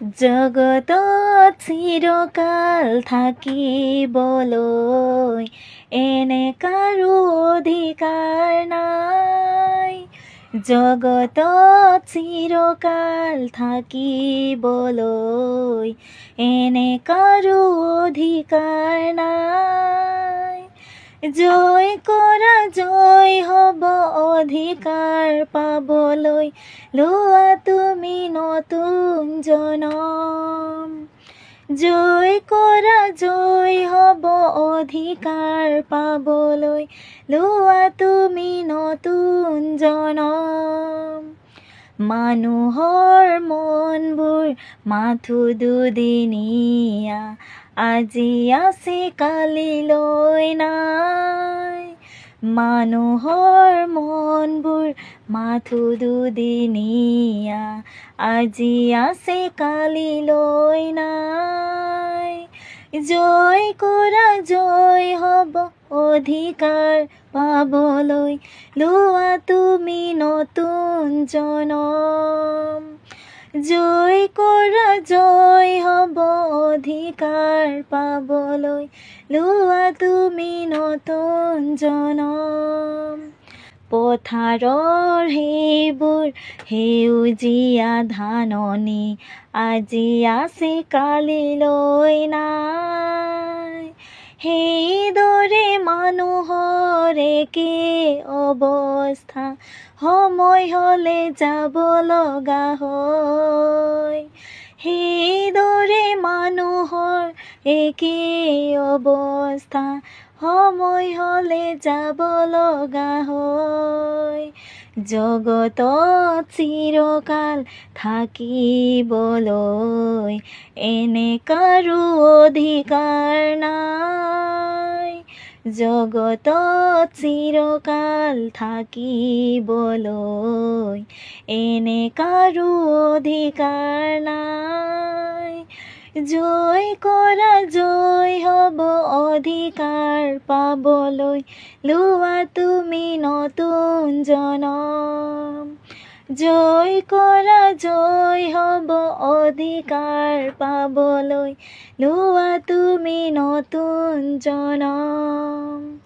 জগতত চিৰকাল থাকিবলৈ এনে কাৰো অধিকাৰ নাই। জগতত চিৰকাল থাকিবলৈ এনে কাৰো অধিকাৰ নাই। জয় কৰা জয় হ'ব অধিকাৰ পাবলৈ, লোৱা তুমি নতুন জনম। জয় কৰা জয় হ'ব অধিকাৰ পাবলৈ, লোৱা তুমি নতুন জনম। মানুহৰ মনবোৰ মাথো দুদিনীয়া, আজি আছে কালিলৈ নাই। মানুহৰ মনবোৰ মাথো দুদিনীয়া, আজি আছে কালিলৈ নাই। জয় কৰা জয় হ'ব অধিকাৰ পাবলৈ, লোৱা তুমি নতুন জনম। জয় কৰা জয় হ'ব অধিকাৰ পাবলৈ, লোৱা তুমি নতুন জনম। পথাৰৰ সেইবোৰ সেউজীয়া ধাননি, আজি আছে কালিলৈ নাই। সেইদৰে মানুহৰ একে অৱস্থা, সময় হ'লে যাব লগা হয়। সেইদৰে মানুহৰ একে অৱস্থা, সময় হ'লে যাব লগা হয়। জগতত চিৰকাল থাকিবলৈ এনে কাৰো অধিকাৰ নাই। জগতত চিৰকাল থাকিবলৈ এনে কাৰো অধিকাৰ নাই। জয় কৰা জয় হ'ব অধিকাৰ পাবলৈ, লোৱা তুমি নতুন জনম। জয় কৰা জয় হ'ব অধিকাৰ পাবলৈ, লোৱা তুমি নতুন জনম।